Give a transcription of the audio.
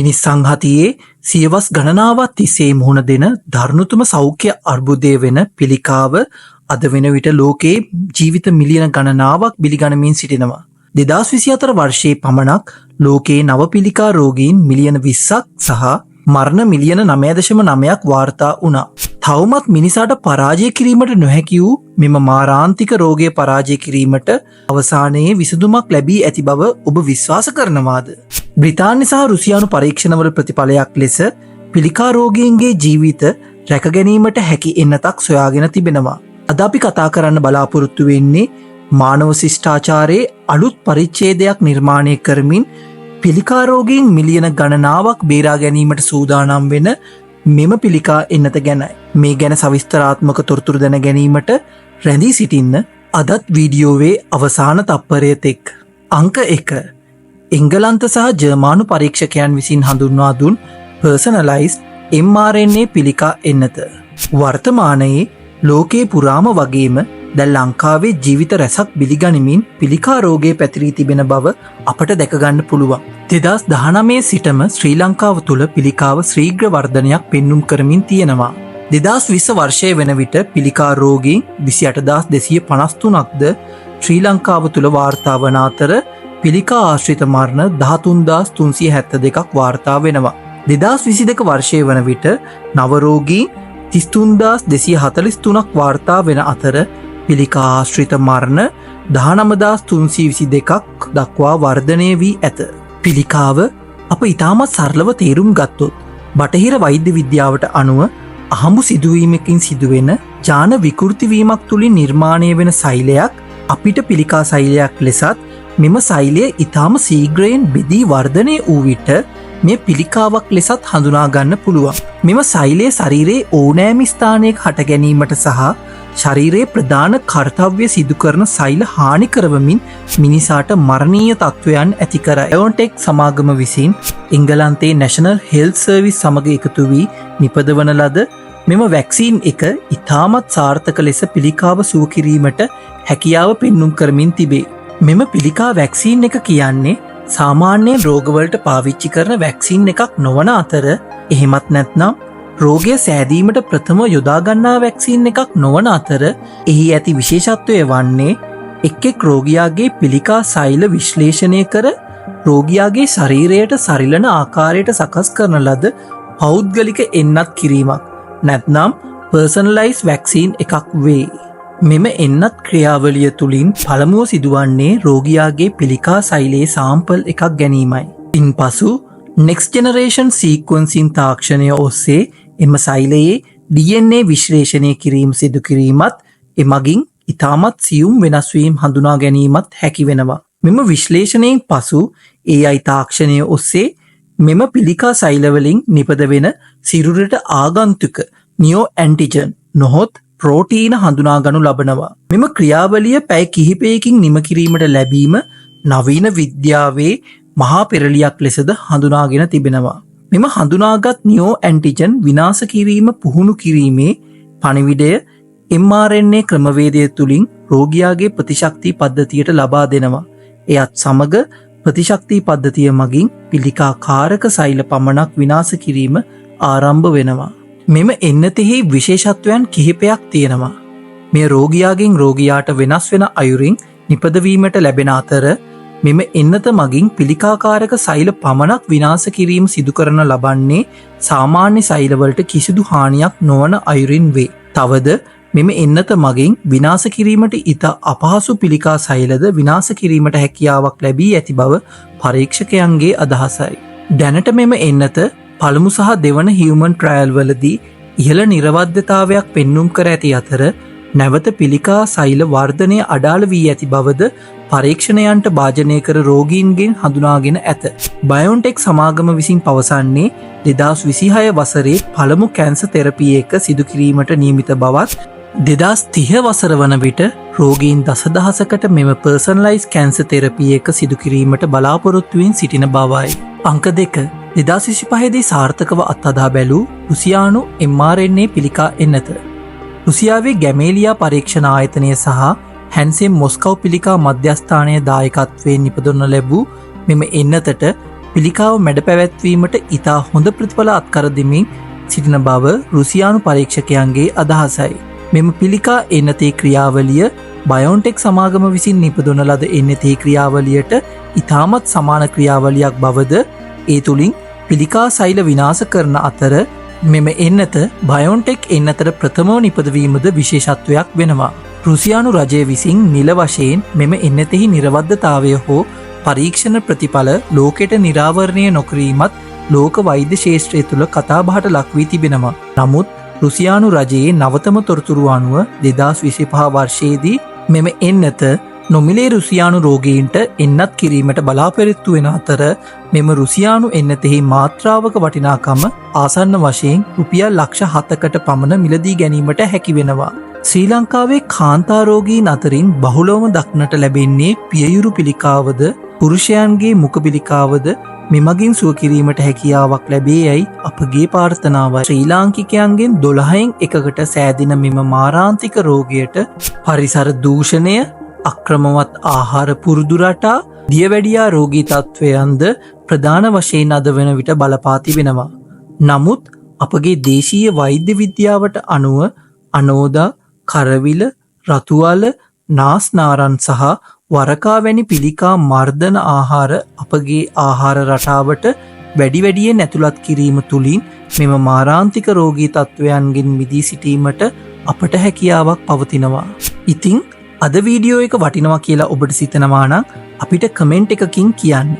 මිනිස් සංහතියේ සියවස් ගණනාවක් තිස්සේ මුහුණ දෙන දරුණුතම සෞඛ්‍ය අර්බුදය වෙන පිළිකාව අද වෙන විට ලෝකයේ ජීවිත මිලියන ගණනාවක් බිලිගනිමින් සිටිනවා. 2024 වර්ෂයේ පමණක් ලෝකයේ නව පිළිකා රෝගීන් මිලියන 20ක් සහ මරණ මිලියන 9.9ක් වාර්තා වුණා. තවමත් මිනිසාට පරාජය කිරීමට නොහැකි වූ මෙම මාරාන්තික රෝගය පරාජය කිරීමට අවසානයේ විසඳුමක් ලැබී ඇති බව ඔබ විශ්වාස කරනවාද? බ්‍රිතාන්‍ය සහ රුසියානු පරීක්ෂණවල ප්‍රතිඵලයක් ලෙස පිළිකා රෝගීන්ගේ ජීවිත රැක ගැනීමට හැකි එන්නතක් සොයාගෙන තිබෙනවා. අද අපි කතා කරන්න බලාපොරොත්තු වෙන්නේ මානව ශිෂ්ටාචාරයේ අලුත් පරිච්ඡේදයක් නිර්මාණය කරමින් පිළිකා රෝගීන් මිලියන ගණනාවක් බේරා ගැනීමට සූදානම් වෙන මෙම පිළිකා එන්නත ගැනයි. මේ ගැන සවිස්තරාත්මක තොරතුරු දැන ගැනීමට රැඳී සිටින්න අදත් වීඩියෝවේ අවසාන තප්පරය තෙක්. අංක 1. එංගලන්ත සහ ජර්මානු පරීක්ෂකයන් විසින් හඳුන්වා දුන් පර්සනලයිස්ඩ් mRNA පිළිකා එන්නත. වර්තමානයේ ලෝකේ පුරාම වගේම දැන් ලංකාවේ ජීවිත රැසක් බිලිගනිමින් පිළිකා රෝගයේ පැතිරී තිබෙන බව අපට දැකගන්න පුළුවන්. 2019 සිටම ශ්‍රී ලංකාව තුළ පිළිකාව ශීඝ්‍ර වර්ධනයක් පෙන්눔 කරමින් තියෙනවා. 2020 වර්ෂයේ වෙන විට පිළිකා රෝගීන් 28253ක්ද ශ්‍රී ලංකාව තුළ වාර්තා වන අතර පිළිකා ආශ්‍රිත මරණ 13372ක් වාර්තා වෙනවා. 2022 වර්ෂයේ වන විට නව රෝගීන් 33243ක් වාර්තා වෙන අතර පිළිකා ආශ්‍රිත මරණ 19322ක් දක්වා වර්ධනය වී ඇත. පිළිකාව අප ඉතාමත් සරලව තේරුම් ගත්තොත් බටහිර වෛද්‍ය විද්‍යාවට අනුව අහඹු සිදුවීමකින් සිදුවෙන ජාන විකෘතිවීමක් තුළින් නිර්මාණය වෙන සෛලයක් අපිට පිළිකා සෛලයක් ලෙසත් මෙම සෛලය ඉතාම ශීඝ්‍රයෙන් බෙදී වර්ධනය වූ විට මේ පිළිකාවක් ලෙසත් හඳුනා ගන්න පුළුවන්. මෙම සෛලය ශරීරයේ ඕනෑම ස්ථානයක හට ගැනීමට සහ ශරීරයේ ප්‍රධාන කර්තව්‍ය සිදු කරන සෛල හානි කරවමින් මිනිසාට මරණීය තත්ත්වයන් ඇති කරයි. බයොන්ටෙක් සමාගම විසින් එංගලන්තයේ නැෂනල් හෙල්ත් සර්විස් සමග එකතු වී නිපදවන ලද මෙම වැක්සීන් එක ඉතාමත් සාර්ථක ලෙස පිළිකාව සුව කිරීමට හැකියාව පෙන්눔 කරමින් තිබේ. මෙම පිළිකා වැක්සීන් එක කියන්නේ සාමාන්‍ය රෝගවලට පාවිච්චි කරන වැක්සීන් එකක් නොවන අතර එහෙමත් නැත්නම් රෝගය සෑදීමට ප්‍රථම යොදාගන්නා වැක්සීන් එකක් නොවන අතර එහි ඇති විශේෂත්වය වන්නේ එක් රෝගියාගේ පිළිකා සෛල විශ්ලේෂණය කර රෝගියාගේ ශරීරයට සරිලන ආකාරයට සකස් කරන ලද පෞද්ගලික එන්නත් කිරීමක් නැත්නම් පර්සනලයිස්ඩ් වැක්සීන් එකක් වේ. මෙම එන්නත් ක්‍රියාවලිය තුළින් පළමුව සිදුවන්නේ රෝගියාගේ පිළිකා සෛලයේ සාම්පල් එකක් ගැනීමයි. ඉන්පසු නෙක්ස්ට් ජෙනරේෂන් සීක්වන්සින් තාක්ෂණය ඔස්සේ එම සෛලයේ DNA විශ්ලේෂණය කිරීම සිදු කිරීමත් එමගින් ඉතාමත් සියුම් වෙනස්වීම් හඳුනා ගැනීමත් හැකි වෙනවා. මෙම විශ්ලේෂණයෙන් පසු AI තාක්ෂණය ඔස්සේ මෙම පිළිකා සෛලවලින් නිපද වෙන සිරුරට ආගන්තුක නියෝ ඇන්ටිජන් නොහොත් ප්‍රෝටීන හඳුනා ගනු ලබනවා. මෙම ක්‍රියාවලිය පැය කිහිපයකින් නිම කිරීමට ලැබීම නවීන විද්‍යාවේ මහා පෙරලියක් ලෙසද හඳුනාගෙන තිබෙනවා. මෙම හඳුනාගත් නියෝ ඇන්ටිජන් විනාශ කිරීම පුහුණු කිරීමේ පණිවිඩය mRNA ක්‍රමවේදය තුළින් රෝගියාගේ ප්‍රතිශක්ති පද්ධතියට ලබා දෙනවා. එයත් සමග ප්‍රතිශක්ති පද්ධතිය මගින් පිළිකා කාරක සෛල පමණක් විනාශ කිරීම ආරම්භ වෙනවා. මෙම එන්නතෙහි විශේෂත්වයන් කිහිපයක් තියෙනවා. මේ රෝගියාගෙන් රෝගියාට වෙනස් වෙන අයුරින් නිපදවීමට ලැබෙන අතර මෙම එන්නත මගින් පිළිකාකාරක සෛල පමණක් විනාශ කිරීම සිදු කරන ලබන්නේ සාමාන්‍ය සෛලවලට කිසිදු හානියක් නොවන අයුරින් වේ. තවද මෙම එන්නත මගින් විනාශ කිරීමට ඉතා අපහසු පිළිකා සෛලද විනාශ කිරීමට හැකියාවක් ලැබී ඇති බව පරීක්ෂකයන්ගේ අදහසයි. දැනට මෙම එන්නත පළමු සහ දෙවන හියුමන් ට්‍රයල් වලදී ඉහළ නිරවද්‍යතාවයක් පෙන්눔 කර ඇති අතර නැවත පිළිකා සෛල වර්ධනය අඩාල වී ඇති බවද පරීක්ෂණයන්ට භාජනය කර රෝගීන්ගෙන් හඳුනාගෙන ඇත. බයොන්ටෙක් සමාගම විසින් පවසන්නේ 2026 වසරේ පළමු කැන්සර් තෙරපි එක සිදු කිරීමට නියමිත බවත් 2030 වසර වන විට රෝගීන් දසදහසකට මෙම පර්සනලයිස්ඩ් කැන්සර් තෙරපි එක සිදු කිරීමට බලාපොරොත්තුවෙන් සිටින බවයි. අංක 2. 2025දී සාර්ථකව අත්හදා බැලූ රුසියානු mRNA පිළිකා එන්නත. රුසියාවේ ගැමේලියා පරීක්ෂණ ආයතනය සහ හැන්සෙන් මොස්කව් පිළිකා මධ්‍යස්ථානයේ දායකත්වයෙන් නිපදවනු ලැබූ මෙම එන්නතට පිළිකාව මැඩ පැවැත්වීමට ඉතා හොඳ ප්‍රතිඵල අත්කර දෙමින් සිටින බව රුසියානු පරීක්ෂකයන්ගේ අදහසයි. මෙම පිළිකා එන්නතේ ක්‍රියාවලිය බයෝන්ටෙක් සමාගම විසින් නිපදවන ලද එන්නතේ ක්‍රියාවලියට ඉතාමත් සමාන ක්‍රියාවලියක් බවද ඒ තුළින් පිළිකා සෛල විනාශ කරන අතර මෙම එන්නත බයෝන්ටෙක් එන්නතට ප්‍රථමව නිපදවීමද විශේෂත්වයක් වෙනවා. රුසියානු රජය විසින් නිල වශයෙන් මෙම එන්නතෙහි නිරවද්දතාවය හෝ පරීක්ෂණ ප්‍රතිඵල ලෝකෙට නිරාවරණය නොකිරීමත් ලෝක වෛද්‍ය ශේෂ්ත්‍රය තුළ කතාබහට ලක්වී තිබෙනවා. නමුත් රුසියානු රජයේ නවතම තොරතුරු අනුව 2025 වර්ෂයේදී මෙම එන්නත නොමිලේ රුසියානු රෝගීන්ට එන්නත් කිරීමට බලාපොරොත්තු වෙන අතර මෙම රුසියානු එන්නතෙහි මාත්‍රාවක වටිනාකම ආසන්න වශයෙන් රුපියල් ලක්ෂ 7කට පමණ මිලදී ගැනීමට හැකි වෙනවා. ශ්‍රී ලංකාවේ කාන්තා රෝගීන් අතරින් බහුලවම දක්නට ලැබෙන්නේ පියයුරු පිළිකාවද පුරුෂයන්ගේ මුඛ පිළිකාවද මෙමගින් සුව කිරීමට හැකියාවක් ලැබේ යයි අපගේ ප්‍රාර්ථනාවයි. ශ්‍රී ලාංකිකයන්ගෙන් 12න් එකකට සෑදෙන මෙම මාරාන්තික රෝගයට පරිසර දූෂණය, අක්‍රමවත් ආහාර පුරුදු රටා, දියවැඩියා රෝගී තත්ත්වයන්ද ප්‍රධාන වශයෙන් අද වන විට බලපා තිබෙනවා. නමුත් අපගේ දේශීය වෛද්‍ය විද්‍යාවට අනුව අනෝදා, කරවිල, රතුවල, නාස්නාරන් සහ වරකා වැනි පිළිකා මර්ධන ආහාර අපගේ ආහාර රටාවට වැඩියෙන් ඇතුළත් කිරීම තුළින් මෙම මාරාන්තික රෝගී තත්ත්වයන්ගෙන් මිදී සිටීමට අපට හැකියාවක් පවතිනවා. ඉතින් අද වීඩියෝ එක වටිනවා කියලා ඔබට සිතනවා නම් අපිට කමෙන්ට් එකකින් කියන්න.